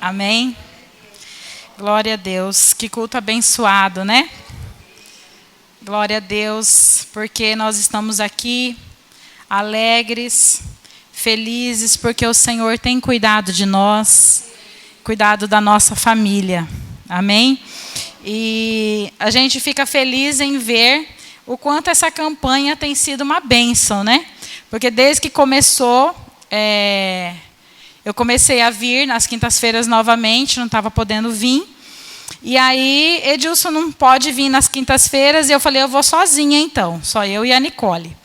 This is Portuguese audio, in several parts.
Amém? Glória a Deus. Que culto abençoado, né? Glória a Deus, porque nós estamos aqui alegres, felizes, porque o Senhor tem cuidado de nós, cuidado da nossa família. Amém? E a gente fica feliz em ver o quanto essa campanha tem sido uma bênção, né? Porque desde que começou, eu comecei a vir nas quintas-feiras novamente, não estava podendo vir. E aí, Edilson não pode vir nas quintas-feiras, e eu falei, eu vou sozinha então, só eu e a Nicole.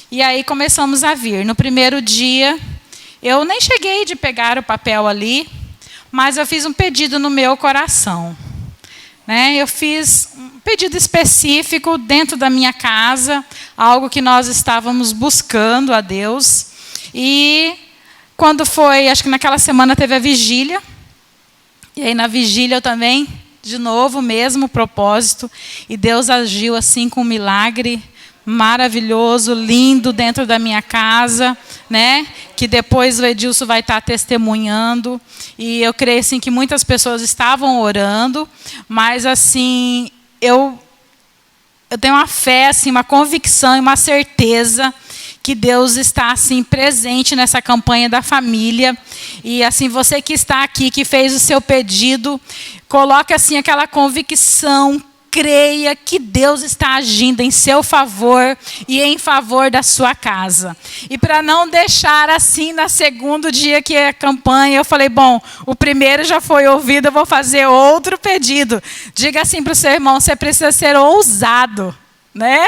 E aí começamos a vir. No primeiro dia, eu nem cheguei de pegar o papel ali, mas eu fiz um pedido no meu coração. Né? Eu fiz um pedido específico dentro da minha casa, algo que nós estávamos buscando a Deus. E quando foi, acho que naquela semana teve a vigília, e aí na vigília eu também, de novo, o mesmo propósito, e Deus agiu assim com um milagre maravilhoso, lindo dentro da minha casa, né? Que depois o Edilson vai estar testemunhando, e eu creio assim que muitas pessoas estavam orando, mas assim, eu tenho uma fé, assim, uma convicção e uma certeza que Deus está assim presente nessa campanha da família. E assim, você que está aqui, que fez o seu pedido, coloque assim aquela convicção, creia que Deus está agindo em seu favor e em favor da sua casa. E para não deixar assim, no segundo dia que é a campanha, eu falei, bom, o primeiro já foi ouvido, eu vou fazer outro pedido. Diga assim para o seu irmão, você precisa ser ousado, né?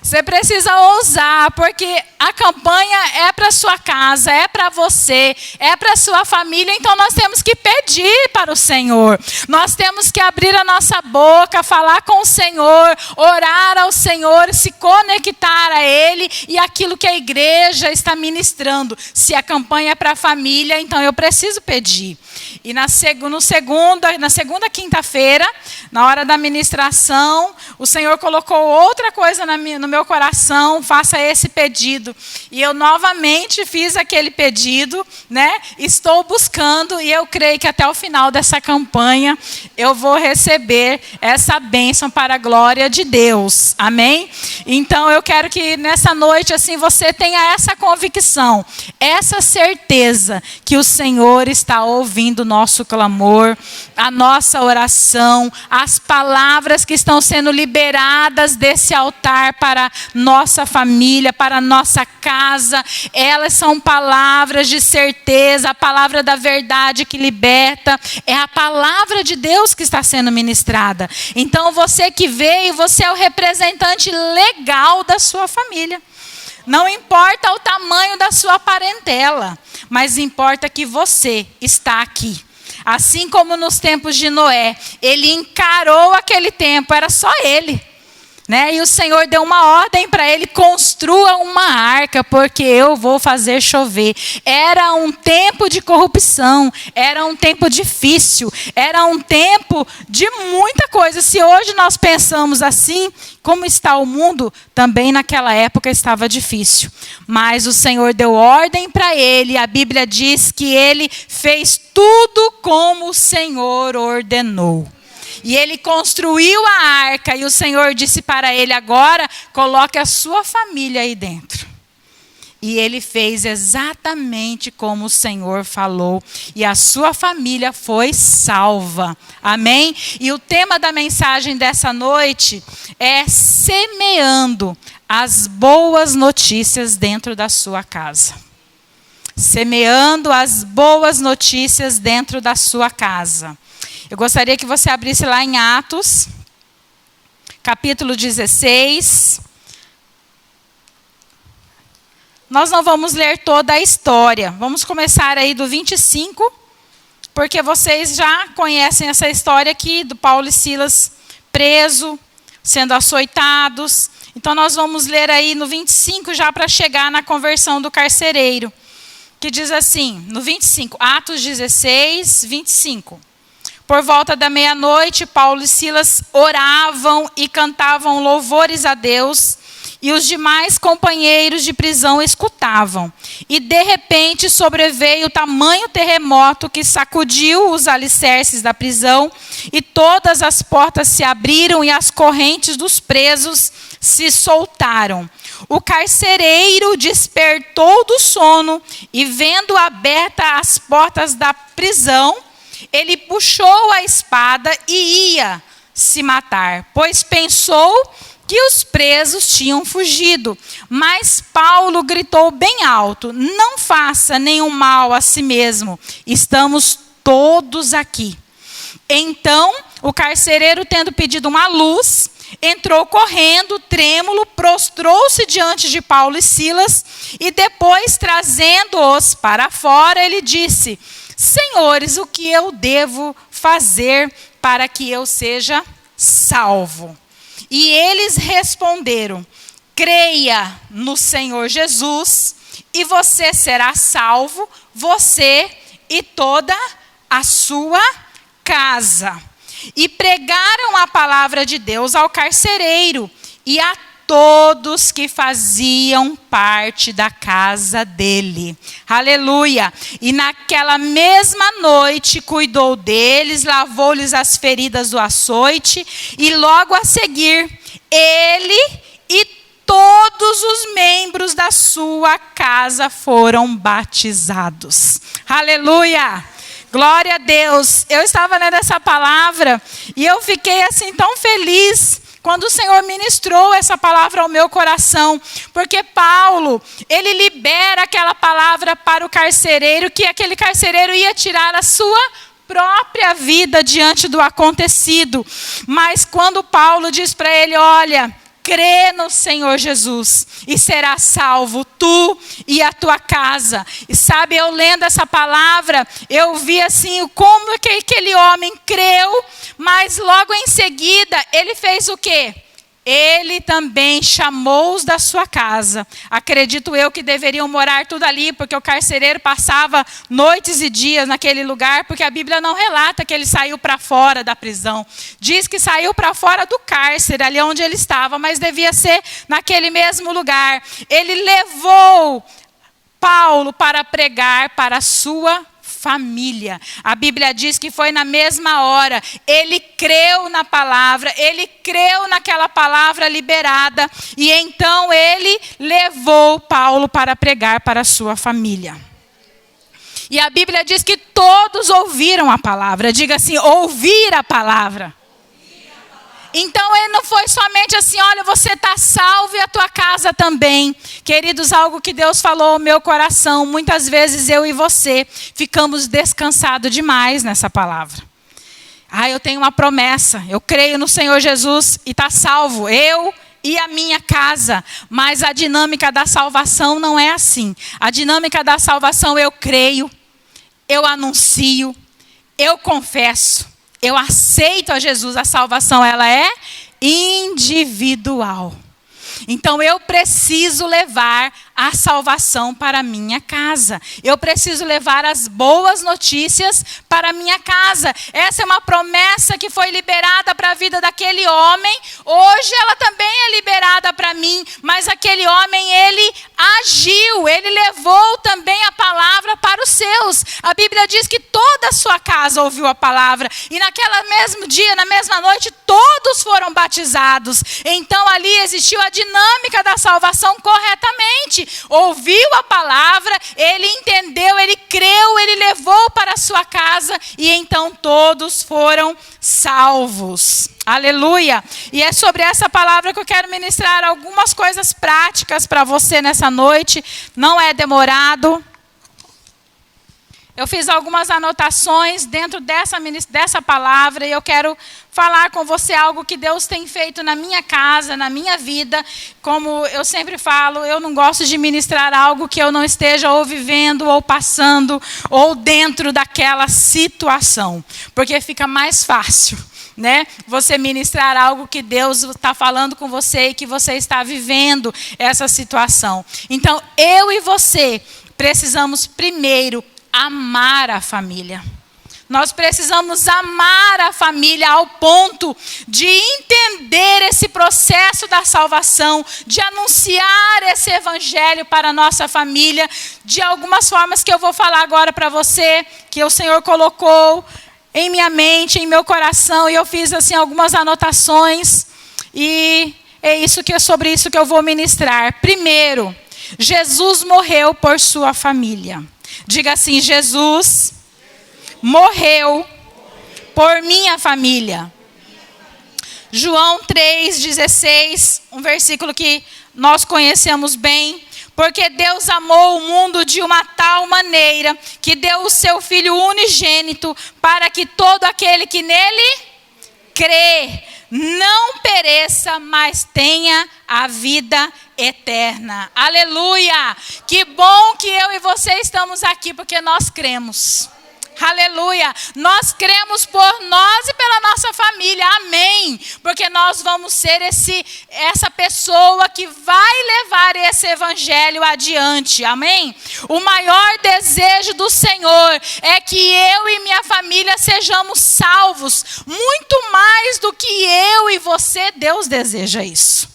Você precisa ousar, porque a campanha é para a sua casa, é para você, é para a sua família, então nós temos que pedir para o Senhor. Nós temos que abrir a nossa boca, falar com o Senhor, orar ao Senhor, se conectar a Ele e aquilo que a igreja está ministrando. Se a campanha é para a família, então eu preciso pedir. E na segunda quinta-feira, na hora da ministração, o Senhor colocou outra coisa no meu coração, faça esse pedido. E eu novamente fiz aquele pedido, né? Estou buscando e eu creio que até o final dessa campanha eu vou receber essa bênção para a glória de Deus. Amém? Então eu quero que nessa noite assim você tenha essa convicção, essa certeza que o Senhor está ouvindo o nosso clamor, a nossa oração, as palavras que estão sendo liberadas desse altar para nossa família, para nossa casa, elas são palavras de certeza, a palavra da verdade que liberta, é a palavra de Deus que está sendo ministrada. Então você que veio, você é o representante legal da sua família. Não importa o tamanho da sua parentela, mas importa que você está aqui. Assim como nos tempos de Noé, ele encarou aquele tempo, era só ele. Né? E o Senhor deu uma ordem para ele, construa uma arca, porque eu vou fazer chover. Era um tempo de corrupção, era um tempo difícil, era um tempo de muita coisa. Se hoje nós pensamos assim, como está o mundo, também naquela época estava difícil. Mas o Senhor deu ordem para ele, a Bíblia diz que ele fez tudo como o Senhor ordenou. E ele construiu a arca e o Senhor disse para ele, agora coloque a sua família aí dentro. E ele fez exatamente como o Senhor falou. E a sua família foi salva. Amém? E o tema da mensagem dessa noite é semeando as boas notícias dentro da sua casa. Semeando as boas notícias dentro da sua casa. Eu gostaria que você abrisse lá em Atos, capítulo 16. Nós não vamos ler toda a história. Vamos começar aí do 25, porque vocês já conhecem essa história aqui do Paulo e Silas preso, sendo açoitados. Então nós vamos ler aí no 25 já para chegar na conversão do carcereiro. Que diz assim, no 25, Atos 16, 25. Por volta da meia-noite, Paulo e Silas oravam e cantavam louvores a Deus. e os demais companheiros de prisão escutavam. E de repente sobreveio tamanho terremoto que sacudiu os alicerces da prisão, e todas as portas se abriram e as correntes dos presos se soltaram. O carcereiro despertou do sono e, vendo abertas as portas da prisão, ele puxou a espada e ia se matar, pois pensou que os presos tinham fugido. Mas Paulo gritou bem alto: não faça nenhum mal a si mesmo, estamos todos aqui. Então, o carcereiro, tendo pedido uma luz, entrou correndo, trêmulo, prostrou-se diante de Paulo e Silas, e depois, trazendo-os para fora, ele disse: senhores, o que eu devo fazer para que eu seja salvo? E eles responderam: creia no Senhor Jesus, e você será salvo, você e toda a sua casa. E pregaram a palavra de Deus ao carcereiro e a todos que faziam parte da casa dele. Aleluia! E naquela mesma noite cuidou deles, lavou-lhes as feridas do açoite, e logo a seguir ele e todos os membros da sua casa foram batizados. Aleluia! Glória a Deus. Eu estava lendo essa palavra e eu fiquei assim tão feliz quando o Senhor ministrou essa palavra ao meu coração, porque Paulo, ele libera aquela palavra para o carcereiro, que aquele carcereiro ia tirar a sua própria vida diante do acontecido. Mas quando Paulo diz para ele: olha, crê no Senhor Jesus e será salvo tu e a tua casa. E sabe, eu lendo essa palavra, eu vi assim, como que aquele homem creu, mas logo em seguida, ele fez o quê? Ele também chamou-os da sua casa. Acredito eu que deveriam morar tudo ali, porque o carcereiro passava noites e dias naquele lugar, porque a Bíblia não relata que ele saiu para fora da prisão. Diz que saiu para fora do cárcere, ali onde ele estava, mas devia ser naquele mesmo lugar. Ele levou Paulo para pregar para a sua família. A Bíblia diz que foi na mesma hora. Ele creu na palavra, ele creu naquela palavra liberada, e então ele levou Paulo para pregar para a sua família. E a Bíblia diz que todos ouviram a palavra. Diga assim: ouvir a palavra. Então ele não foi somente assim: olha, você está salvo e a tua casa também. Queridos, algo que Deus falou ao meu coração, muitas vezes eu e você ficamos descansados demais nessa palavra. Eu tenho uma promessa, eu creio no Senhor Jesus e está salvo, eu e a minha casa. Mas a dinâmica da salvação não é assim. A dinâmica da salvação: eu creio, eu anuncio, eu confesso, eu aceito a Jesus. A salvação, ela é individual. Então eu preciso levar a salvação para a minha casa. Eu preciso levar as boas notícias para a minha casa. Essa é uma promessa que foi liberada para a vida daquele homem. Hoje ela também é liberada para mim. Mas aquele homem, ele agiu. Ele levou também a palavra para os seus. A Bíblia diz que toda a sua casa ouviu a palavra. E naquele mesmo dia, na mesma noite, todos foram batizados. Então ali existiu a dinâmica da salvação corretamente. Ouviu a palavra, ele entendeu, ele creu, ele levou para a sua casa, e então todos foram salvos. Aleluia! E é sobre essa palavra que eu quero ministrar algumas coisas práticas para você nessa noite. Não é demorado. Eu fiz algumas anotações dentro dessa palavra, e eu quero falar com você algo que Deus tem feito na minha casa, na minha vida. Como eu sempre falo, eu não gosto de ministrar algo que eu não esteja ou vivendo, ou passando, ou dentro daquela situação. Porque fica mais fácil, né? Você ministrar algo que Deus está falando com você e que você está vivendo essa situação. Então, eu e você precisamos primeiro amar a família. Nós precisamos amar a família ao ponto de entender esse processo da salvação, de anunciar esse evangelho para a nossa família, de algumas formas que eu vou falar agora para você, que o Senhor colocou em minha mente, em meu coração, e eu fiz assim algumas anotações, e é sobre isso que eu vou ministrar. Primeiro, Jesus morreu por sua família. Diga assim: Jesus morreu por minha família. João 3,16, um versículo que nós conhecemos bem. Porque Deus amou o mundo de uma tal maneira que deu o seu Filho unigênito para que todo aquele que nele crê não pereça, mas tenha a vida eterna. Aleluia! Que bom que eu e você estamos aqui, porque nós cremos. Aleluia! Nós cremos por nós e pela nossa família. Amém! Porque nós vamos ser essa pessoa que vai levar esse evangelho adiante. Amém? O maior desejo do Senhor é que eu e minha família sejamos salvos. Muito mais do que eu e você, Deus deseja isso.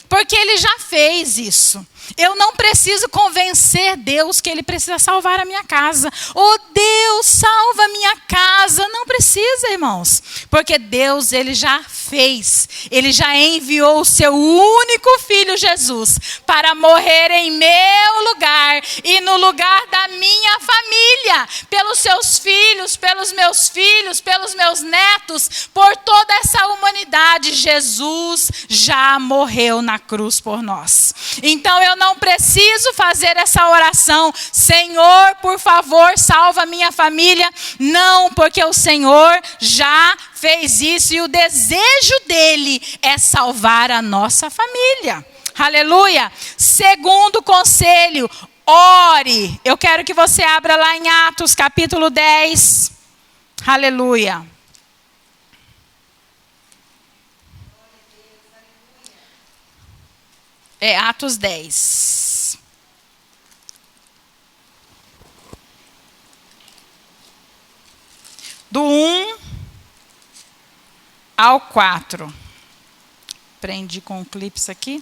Porque Ele já fez isso. Eu não preciso convencer Deus que Ele precisa salvar a minha casa. Oh Deus, salva a minha casa. Não precisa, irmãos. Porque Deus, Ele já fez. Ele já enviou o seu único Filho Jesus para morrer em meu lugar e no lugar da minha família. Pelos seus filhos, pelos meus netos, por toda essa humanidade. Jesus já morreu na cruz por nós. Então eu não preciso fazer essa oração: Senhor, por favor, salva minha família. Não, porque o Senhor já fez isso e o desejo dele é salvar a nossa família. Aleluia. Segundo conselho, ore. Eu quero que você abra lá em Atos capítulo 10. Aleluia. É Atos 10. Do 1 ao 4. Prendi com o clipe aqui.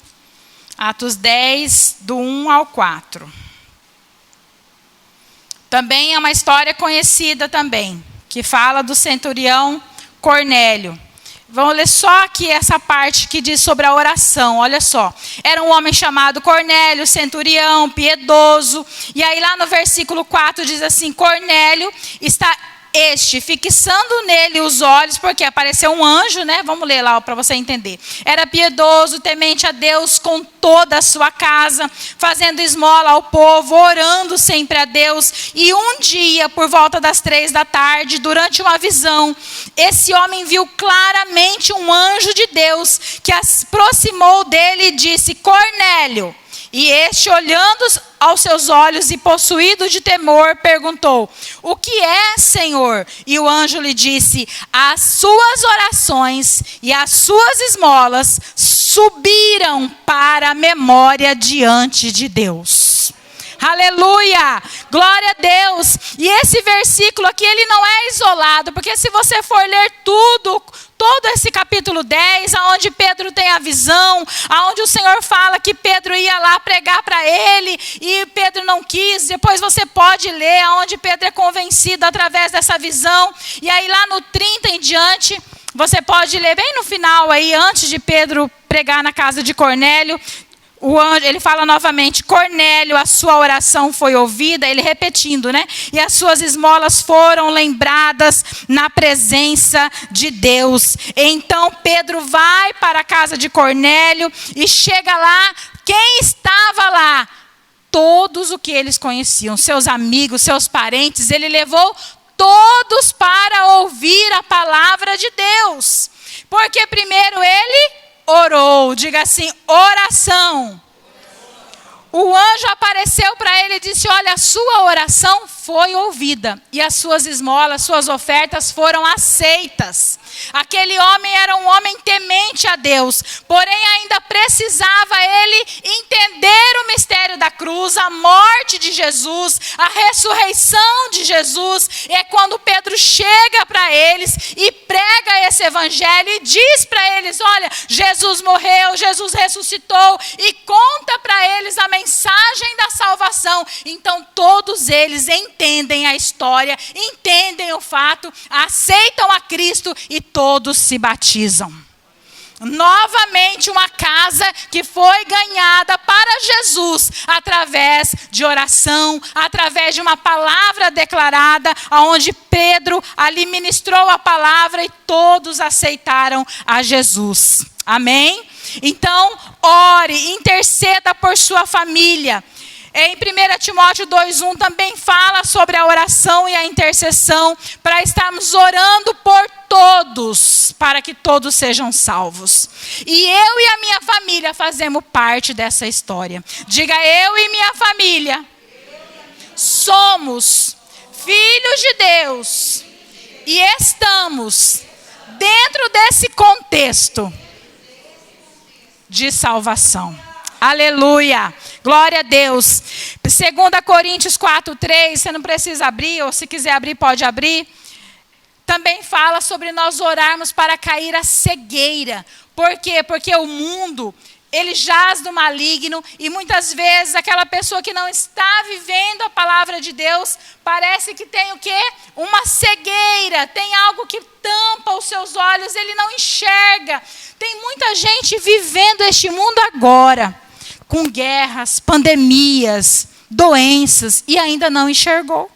Atos 10, do 1 ao 4. Também é uma história conhecida também, que fala do centurião Cornélio. Vamos ler só aqui essa parte que diz sobre a oração. Olha só. Era um homem chamado Cornélio, centurião, piedoso. E aí lá no versículo 4 diz assim: Cornélio está fixando nele os olhos, porque apareceu um anjo, né? Vamos ler lá para você entender. Era piedoso, temente a Deus com toda a sua casa, fazendo esmola ao povo, orando sempre a Deus. E um dia, por volta das 3 da tarde, durante uma visão, esse homem viu claramente um anjo de Deus que se aproximou dele e disse: Cornélio. E este, olhando aos seus olhos e possuído de temor, perguntou: o que é, Senhor? E o anjo lhe disse: as suas orações e as suas esmolas subiram para a memória diante de Deus. Aleluia! Glória a Deus! E esse versículo aqui, ele não é isolado, porque se você for ler todo esse capítulo 10, aonde Pedro tem a visão, aonde o Senhor fala que Pedro ia lá pregar para ele, e Pedro não quis. Depois você pode ler aonde Pedro é convencido através dessa visão. E aí lá no 30 em diante, você pode ler bem no final aí, antes de Pedro pregar na casa de Cornélio. O anjo, ele fala novamente: Cornélio, a sua oração foi ouvida, ele repetindo, né? E as suas esmolas foram lembradas na presença de Deus. Então Pedro vai para a casa de Cornélio e chega lá. Quem estava lá? Todos o que eles conheciam, seus amigos, seus parentes. Ele levou todos para ouvir a palavra de Deus. Porque primeiro ele orou. Diga assim: oração. o anjo apareceu para ele e disse: olha, a sua oração foi ouvida e as suas esmolas, suas ofertas foram aceitas. Aquele homem era um homem temente a Deus, porém ainda precisava ele entender o mistério da cruz, a morte de Jesus, a ressurreição de Jesus. É quando Pedro chega para eles e prega esse evangelho e diz para eles: olha, Jesus morreu, Jesus ressuscitou, e conta para eles a mensagem da salvação. Então todos eles entendem a história, entendem o fato, aceitam a Cristo e todos se batizam. Novamente uma casa que foi ganhada para Jesus através de oração, através de uma palavra declarada, onde Pedro ali ministrou a palavra e todos aceitaram a Jesus. Amém? Então, ore, interceda por sua família. Em 1 Timóteo 2:1 também fala sobre a oração e a intercessão, para estarmos orando por todos, para que todos sejam salvos. E eu e a minha família fazemos parte dessa história. Diga: eu e minha família somos filhos de Deus e estamos dentro desse contexto de salvação. Aleluia, glória a Deus. 2 Coríntios 4:3, você não precisa abrir, ou se quiser abrir, pode abrir. Também fala sobre nós orarmos para cair a cegueira. Por quê? Porque o mundo, ele jaz do maligno, e muitas vezes aquela pessoa que não está vivendo a palavra de Deus, parece que tem o quê? Uma cegueira, tem algo que tampa os seus olhos, ele não enxerga. Tem muita gente vivendo este mundo agora, com guerras, pandemias, doenças, e ainda não enxergou.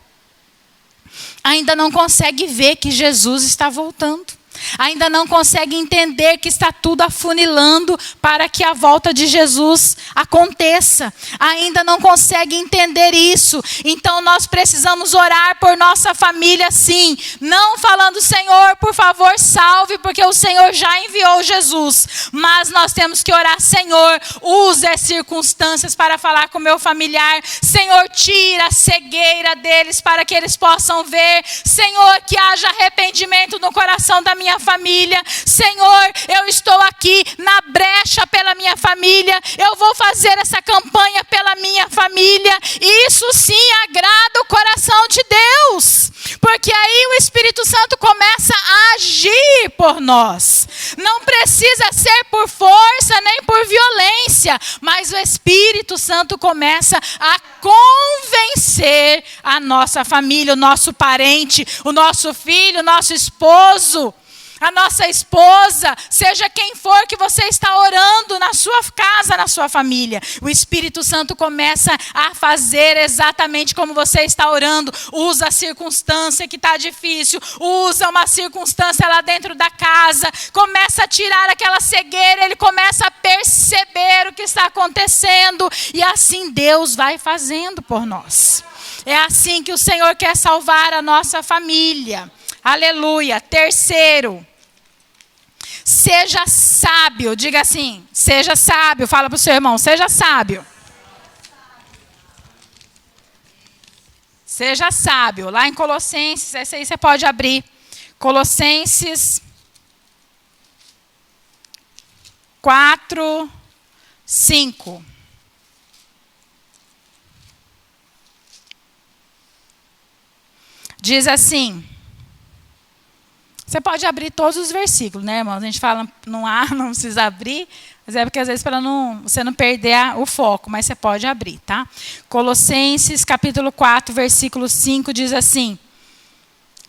Ainda não consegue ver que Jesus está voltando. Ainda não consegue entender que está tudo afunilando para que a volta de Jesus aconteça. Ainda não consegue entender isso. Então nós precisamos orar por nossa família, sim. Não falando: Senhor, por favor, salve, porque o Senhor já enviou Jesus. Mas nós temos que orar: Senhor, use as circunstâncias para falar com o meu familiar. Senhor, tira a cegueira deles para que eles possam ver. Senhor, que haja arrependimento no coração da minha família. Senhor, eu estou aqui na brecha pela minha família. Eu vou fazer essa campanha pela minha família. E isso sim agrada o coração de Deus. Porque aí o Espírito Santo começa a agir por nós. Não precisa ser por força nem por violência, mas o Espírito Santo começa a convencer a nossa família, o nosso parente, o nosso filho, o nosso esposo, a nossa esposa, seja quem for que você está orando na sua casa, na sua família. O Espírito Santo começa a fazer exatamente como você está orando. Usa a circunstância que está difícil, usa uma circunstância lá dentro da casa, começa a tirar aquela cegueira, ele começa a perceber o que está acontecendo, e assim Deus vai fazendo por nós. É assim que o Senhor quer salvar a nossa família. Aleluia. Terceiro, seja sábio. Diga assim: seja sábio. Fala para o seu irmão: seja sábio. Seja sábio. Lá em Colossenses, esse aí você pode abrir. Colossenses 4:5. Diz assim. Você pode abrir todos os versículos, né, irmãos? A gente fala, não precisa abrir, mas é porque às vezes para você não perder o foco, mas você pode abrir, tá? Colossenses capítulo 4, versículo 5 diz assim: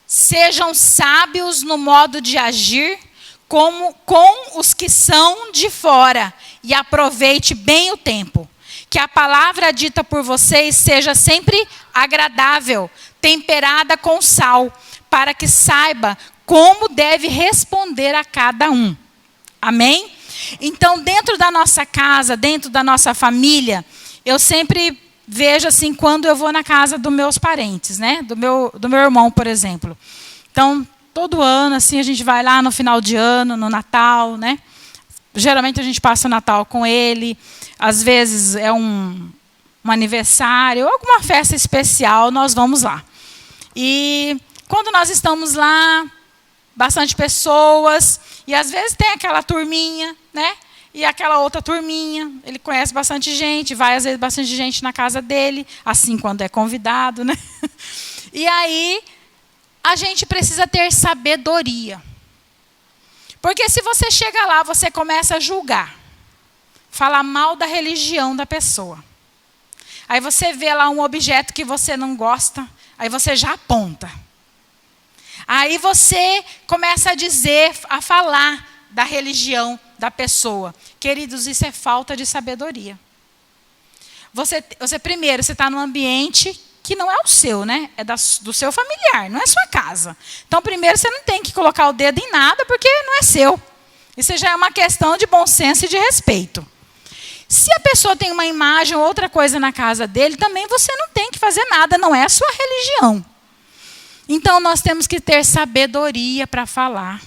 sejam sábios no modo de agir como com os que são de fora, e aproveite bem o tempo. Que a palavra dita por vocês seja sempre agradável, temperada com sal, para que saiba como deve responder a cada um. Amém? Então, dentro da nossa casa, dentro da nossa família, eu sempre vejo assim, quando eu vou na casa dos meus parentes, né? Do meu irmão, por exemplo. Então, todo ano, assim, a gente vai lá no final de ano, no Natal, né? Geralmente a gente passa o Natal com ele. Às vezes é um aniversário, alguma festa especial, nós vamos lá. E quando nós estamos lá, bastante pessoas, e às vezes tem aquela turminha, né? E aquela outra turminha, ele conhece bastante gente, vai às vezes bastante gente na casa dele, assim quando é convidado, né? E aí, a gente precisa ter sabedoria. Porque se você chega lá, você começa a julgar, falar mal da religião da pessoa. Aí você vê lá um objeto que você não gosta, aí você já aponta. Aí você começa a dizer, a falar da religião da pessoa. Queridos, isso é falta de sabedoria. Você primeiro, você está num ambiente que não é o seu, né? É do seu familiar, não é sua casa. Então, primeiro, você não tem que colocar o dedo em nada, porque não é seu. Isso já é uma questão de bom senso e de respeito. Se a pessoa tem uma imagem ou outra coisa na casa dele, também você não tem que fazer nada, não é a sua religião. Então, nós temos que ter sabedoria para falar.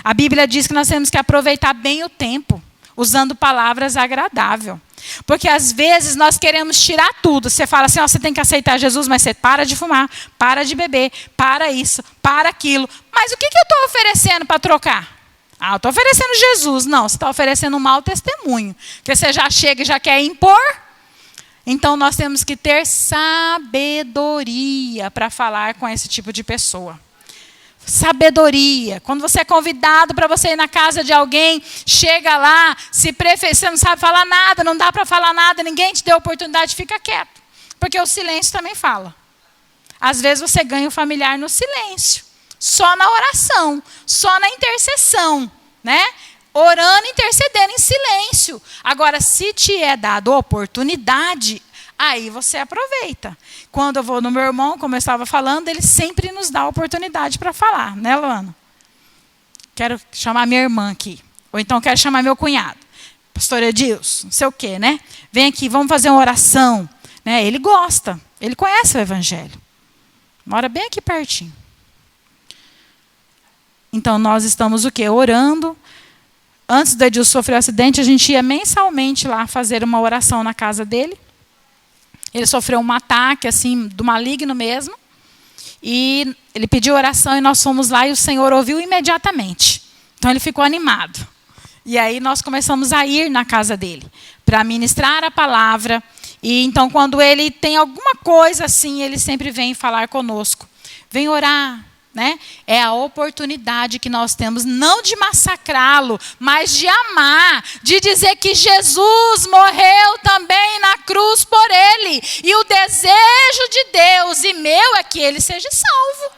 A Bíblia diz que nós temos que aproveitar bem o tempo, usando palavras agradáveis. Porque, às vezes, nós queremos tirar tudo. Você fala assim, você tem que aceitar Jesus, mas você para de fumar, para de beber, para isso, para aquilo. Mas o que eu estou oferecendo para trocar? Eu estou oferecendo Jesus. Não, você está oferecendo um mau testemunho. Porque você já chega e já quer impor. Então, nós temos que ter sabedoria para falar com esse tipo de pessoa. Sabedoria. Quando você é convidado para você ir na casa de alguém, chega lá, você não sabe falar nada, não dá para falar nada, ninguém te deu oportunidade, fica quieto. Porque o silêncio também fala. Às vezes você ganha o familiar no silêncio, só na oração, só na intercessão, né? Orando, intercedendo em silêncio. Agora, se te é dado oportunidade, aí você aproveita. Quando eu vou no meu irmão, como eu estava falando, ele sempre nos dá a oportunidade para falar, né, Luana? Quero chamar minha irmã aqui. Ou então quero chamar meu cunhado. Pastor Edilson, não sei o quê, né? Vem aqui, vamos fazer uma oração. Né? Ele gosta, ele conhece o Evangelho. Mora bem aqui pertinho. Então, nós estamos o quê? Orando. Antes do Edilson sofrer o acidente, a gente ia mensalmente lá fazer uma oração na casa dele. Ele sofreu um ataque, assim, do maligno mesmo. E ele pediu oração e nós fomos lá e o Senhor ouviu imediatamente. Então, ele ficou animado. E aí, nós começamos a ir na casa dele para ministrar a palavra. E então, quando ele tem alguma coisa assim, ele sempre vem falar conosco. Vem orar. Né? É a oportunidade que nós temos, não de massacrá-lo, mas de amar, de dizer que Jesus morreu também na cruz por ele. E o desejo de Deus e meu é que ele seja salvo.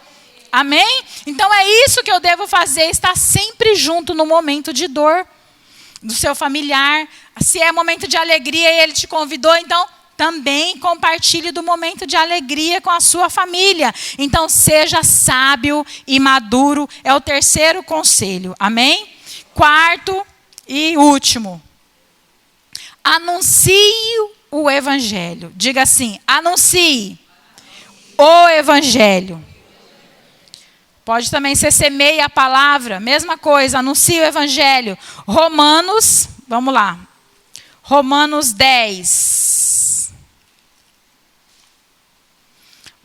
Amém? Então é isso que eu devo fazer, estar sempre junto no momento de dor do seu familiar. Se é momento de alegria e ele te convidou, então também compartilhe do momento de alegria com a sua família. Então, seja sábio e maduro. É o terceiro conselho. Amém? Quarto e último. Anuncie o Evangelho. Diga assim, anuncie o Evangelho. Pode também ser semeie a palavra. Mesma coisa, anuncie o Evangelho. Romanos, vamos lá. Romanos 10.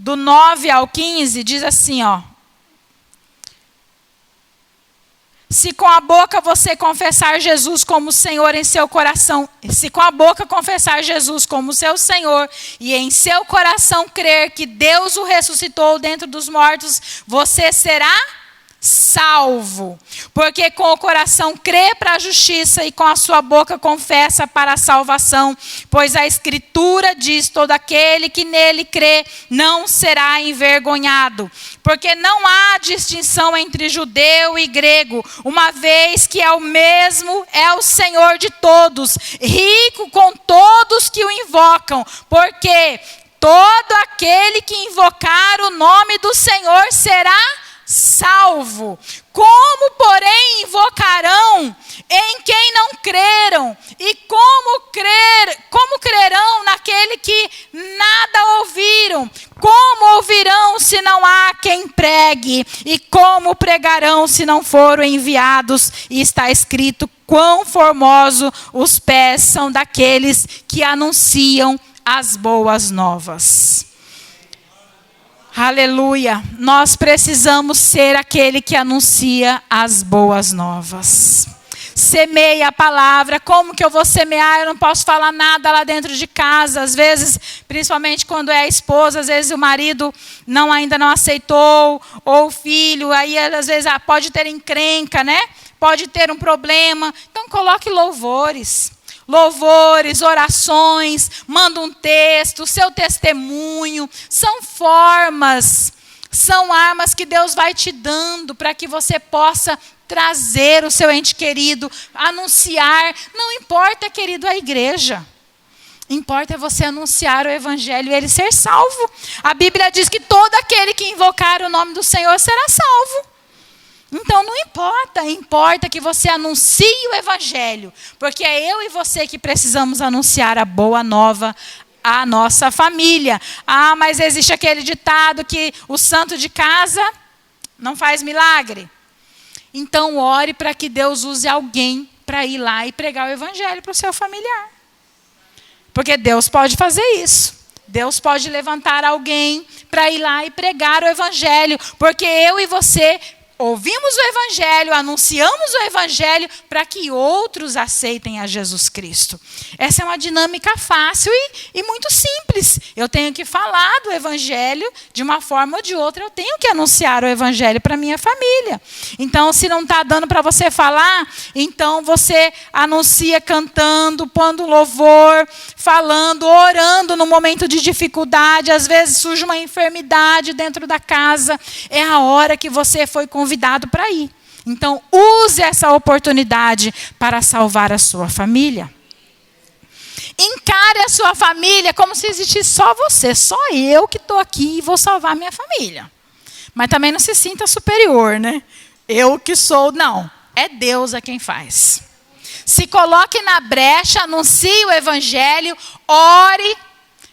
Do 9 ao 15, diz assim, ó. Se com a boca você confessar Jesus como Senhor em seu coração, se com a boca confessar Jesus como seu Senhor e em seu coração crer que Deus o ressuscitou dentro dos mortos, você será salvo. Porque com o coração crê para a justiça e com a sua boca confessa para a salvação. Pois a Escritura diz, todo aquele que nele crê não será envergonhado. Porque não há distinção entre judeu e grego, uma vez que é o mesmo, é o Senhor de todos, rico com todos que o invocam. Porque todo aquele que invocar o nome do Senhor será salvo. Como, porém, invocarão em quem não creram? E como crerão naquele que nada ouviram? Como ouvirão se não há quem pregue? E como pregarão se não foram enviados? E está escrito, quão formosos os pés são daqueles que anunciam as boas novas. Aleluia. Nós precisamos ser aquele que anuncia as boas novas. Semeie a palavra. Como que eu vou semear? Eu não posso falar nada lá dentro de casa. Às vezes, principalmente quando é a esposa, às vezes o marido ainda não aceitou, ou o filho, aí às vezes pode ter encrenca, né? Pode ter um problema. Então coloque louvores, orações, manda um texto, seu testemunho. São formas, são armas que Deus vai te dando para que você possa trazer o seu ente querido, anunciar. Não importa, querido, a igreja. Importa é você anunciar o evangelho e ele ser salvo. A Bíblia diz que todo aquele que invocar o nome do Senhor será salvo. Então não importa, importa que você anuncie o evangelho, porque é eu e você que precisamos anunciar a boa nova à nossa família. Ah, mas existe aquele ditado que o santo de casa não faz milagre. Então ore para que Deus use alguém para ir lá e pregar o evangelho para o seu familiar. Porque Deus pode fazer isso. Deus pode levantar alguém para ir lá e pregar o evangelho, porque eu e você ouvimos o evangelho, anunciamos o evangelho para que outros aceitem a Jesus Cristo. Essa é uma dinâmica fácil e muito simples. Eu tenho que falar do evangelho de uma forma ou de outra. Eu tenho que anunciar o evangelho para minha família. Então, se não está dando para você falar, então você anuncia cantando, pondo louvor, falando, orando no momento de dificuldade. Às vezes surge uma enfermidade dentro da casa. É a hora que você foi convidado para ir. Então, use essa oportunidade para salvar a sua família. Encare a sua família como se existisse só você, só eu que estou aqui e vou salvar a minha família. Mas também não se sinta superior, né? Eu que sou, não. É Deus a quem faz. Se coloque na brecha, anuncie o evangelho, ore.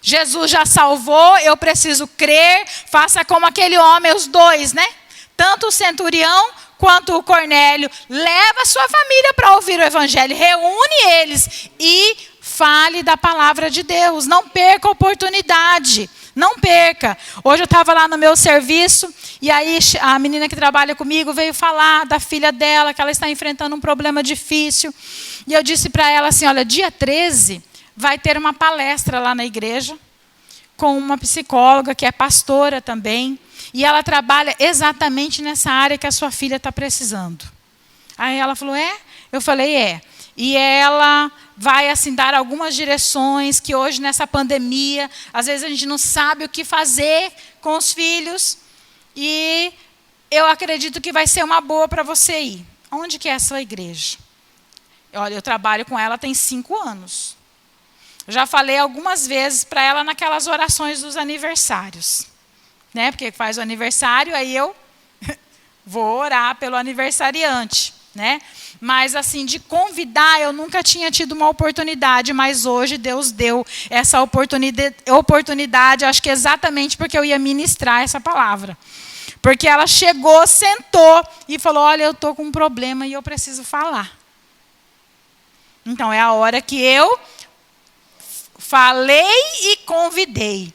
Jesus já salvou, eu preciso crer. Faça como aquele homem, os dois, né? Tanto o centurião quanto o Cornélio. Leva a sua família para ouvir o evangelho. Reúne eles e fale da palavra de Deus. Não perca a oportunidade. Não perca. Hoje eu estava lá no meu serviço e aí a menina que trabalha comigo veio falar da filha dela, que ela está enfrentando um problema difícil. E eu disse para ela assim, olha, dia 13 vai ter uma palestra lá na igreja com uma psicóloga que é pastora também. E ela trabalha exatamente nessa área que a sua filha está precisando. Aí ela falou, é? Eu falei, é. E ela vai assim dar algumas direções que hoje nessa pandemia, às vezes a gente não sabe o que fazer com os filhos. E eu acredito que vai ser uma boa para você ir. Onde que é a sua igreja? Olha, eu trabalho com ela tem 5 anos. Eu já falei algumas vezes para ela naquelas orações dos aniversários. Né? Porque faz o aniversário, aí eu vou orar pelo aniversariante. Né? Mas assim, de convidar, eu nunca tinha tido uma oportunidade, mas hoje Deus deu essa oportunidade, acho que exatamente porque eu ia ministrar essa palavra. Porque ela chegou, sentou e falou, olha, eu estou com um problema e eu preciso falar. Então é a hora que eu falei e convidei.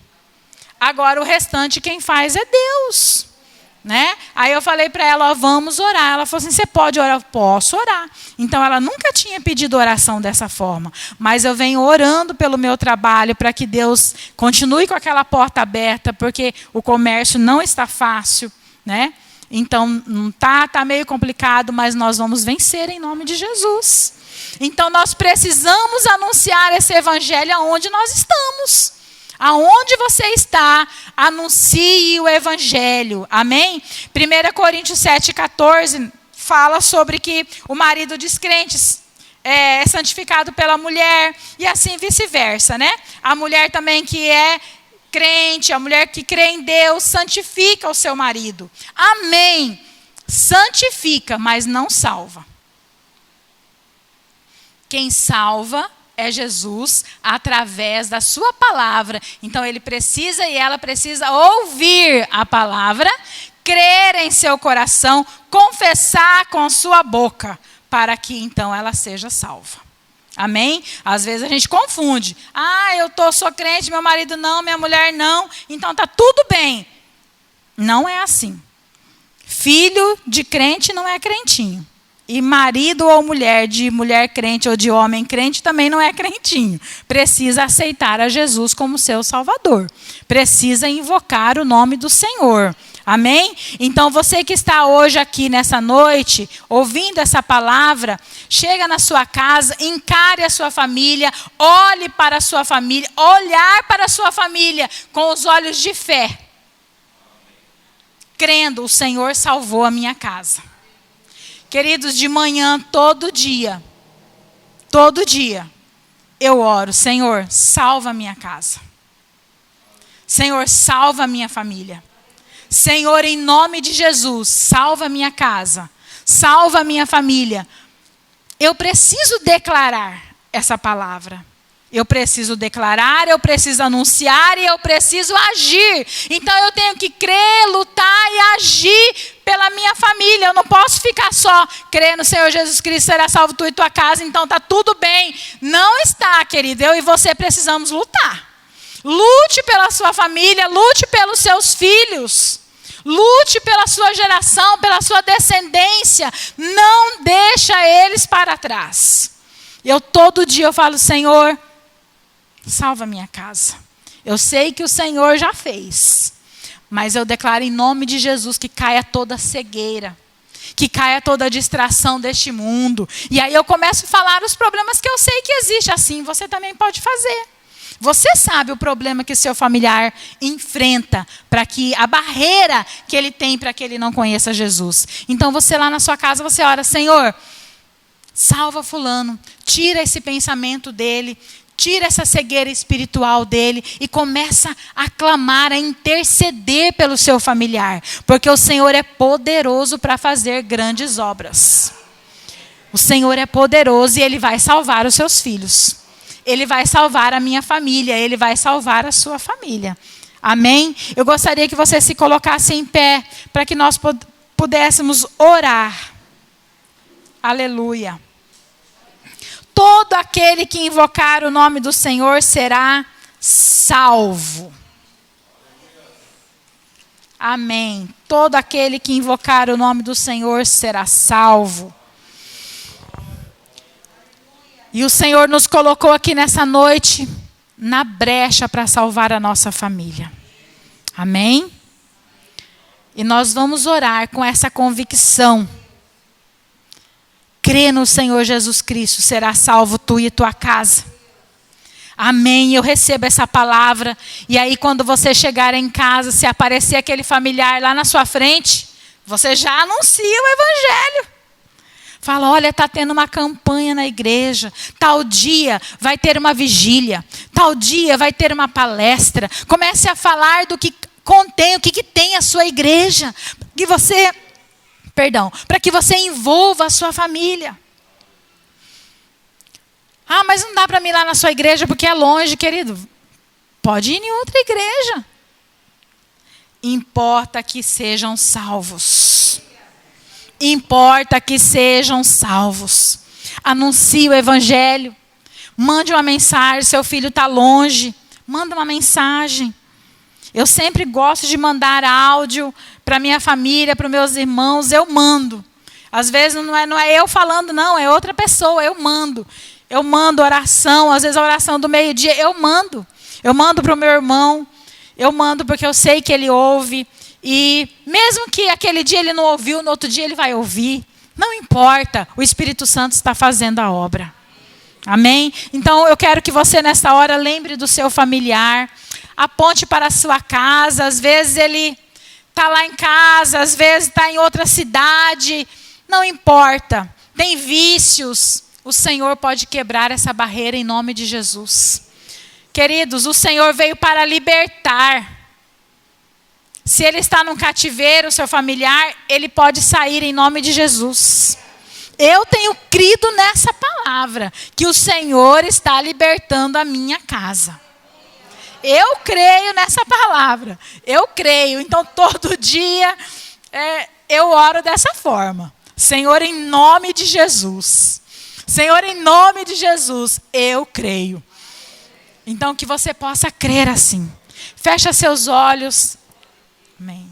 Agora o restante quem faz é Deus. Né? Aí eu falei para ela, ó, vamos orar. Ela falou assim, você pode orar? Eu posso orar. Então ela nunca tinha pedido oração dessa forma. Mas eu venho orando pelo meu trabalho para que Deus continue com aquela porta aberta, porque o comércio não está fácil. Né? Então não tá meio complicado, mas nós vamos vencer em nome de Jesus. Então nós precisamos anunciar esse evangelho aonde nós estamos. Aonde você está, anuncie o evangelho. Amém? 1 Coríntios 7,14 fala sobre que o marido descrente é santificado pela mulher e assim vice-versa, né? A mulher também que é crente, a mulher que crê em Deus, santifica o seu marido. Amém? Santifica, mas não salva. Quem salva é Jesus através da sua palavra. Então ele precisa e ela precisa ouvir a palavra, crer em seu coração, confessar com sua boca, para que então ela seja salva. Amém? Às vezes a gente confunde. Sou crente, meu marido não, minha mulher não, então está tudo bem. Não é assim. Filho de crente não é crentinho. E marido ou mulher de mulher crente ou de homem crente também não é crentinho. Precisa aceitar a Jesus como seu Salvador. Precisa invocar o nome do Senhor. Amém? Então você que está hoje aqui nessa noite, ouvindo essa palavra, chega na sua casa, encare a sua família, olhe para a sua família, olhar para a sua família com os olhos de fé. Crendo, o Senhor salvou a minha casa. Queridos, de manhã, todo dia, eu oro, Senhor, salva a minha casa. Senhor, salva a minha família. Senhor, em nome de Jesus, salva a minha casa. Salva a minha família. Eu preciso declarar essa palavra. Eu preciso declarar, eu preciso anunciar e eu preciso agir. Então eu tenho que crer, lutar e agir pela minha família. Eu não posso ficar só crendo no Senhor Jesus Cristo, será salvo tu e tua casa, então está tudo bem. Não está, querido. Eu e você precisamos lutar. Lute pela sua família, lute pelos seus filhos. Lute pela sua geração, pela sua descendência. Não deixa eles para trás. Todo dia eu falo, Senhor, salva a minha casa. Eu sei que o Senhor já fez. Mas eu declaro em nome de Jesus que caia toda cegueira. Que caia toda distração deste mundo. E aí eu começo a falar os problemas que eu sei que existe. Assim você também pode fazer. Você sabe o problema que o seu familiar enfrenta, para que a barreira que ele tem para que ele não conheça Jesus. Então você lá na sua casa, você ora, Senhor, salva fulano, tira esse pensamento dele, tira essa cegueira espiritual dele e começa a clamar, a interceder pelo seu familiar, porque o Senhor é poderoso para fazer grandes obras. O Senhor é poderoso e Ele vai salvar os seus filhos. Ele vai salvar a minha família, Ele vai salvar a sua família. Amém? Eu gostaria que você se colocasse em pé, para que nós pudéssemos orar. Aleluia. Todo aquele que invocar o nome do Senhor será salvo. Amém. Todo aquele que invocar o nome do Senhor será salvo. E o Senhor nos colocou aqui nessa noite na brecha para salvar a nossa família. Amém? E nós vamos orar com essa convicção. Crê no Senhor Jesus Cristo, será salvo tu e tua casa. Amém, eu recebo essa palavra. E aí quando você chegar em casa, se aparecer aquele familiar lá na sua frente, você já anuncia o Evangelho. Fala, olha, está tendo uma campanha na igreja. Tal dia vai ter uma vigília. Tal dia vai ter uma palestra. Comece a falar do que contém, o que tem a sua igreja. Para que você envolva a sua família. Mas não dá para mim ir lá na sua igreja porque é longe, querido. Pode ir em outra igreja. Importa que sejam salvos. Importa que sejam salvos. Anuncie o Evangelho. Mande uma mensagem. Seu filho está longe. Manda uma mensagem. Eu sempre gosto de mandar áudio para minha família, para os meus irmãos. Eu mando. Às vezes não é eu falando, não. É outra pessoa. Eu mando. Eu mando oração. Às vezes a oração do meio-dia. Eu mando. Eu mando para o meu irmão. Eu mando porque eu sei que ele ouve. E mesmo que aquele dia ele não ouviu, no outro dia ele vai ouvir. Não importa, o Espírito Santo está fazendo a obra. Amém? Então eu quero que você nesta hora lembre do seu familiar. Aponte para a sua casa. Às vezes ele está lá em casa, às vezes está em outra cidade. Não importa, tem vícios. O Senhor pode quebrar essa barreira em nome de Jesus. Queridos, o Senhor veio para libertar. Se ele está num cativeiro, seu familiar, ele pode sair em nome de Jesus. Eu tenho crido nessa palavra, que o Senhor está libertando a minha casa. Eu creio nessa palavra. Eu creio. Então, todo dia, eu oro dessa forma. Senhor, em nome de Jesus, Senhor, em nome de Jesus, eu creio. Então, que você possa crer assim. Fecha seus olhos. Amém.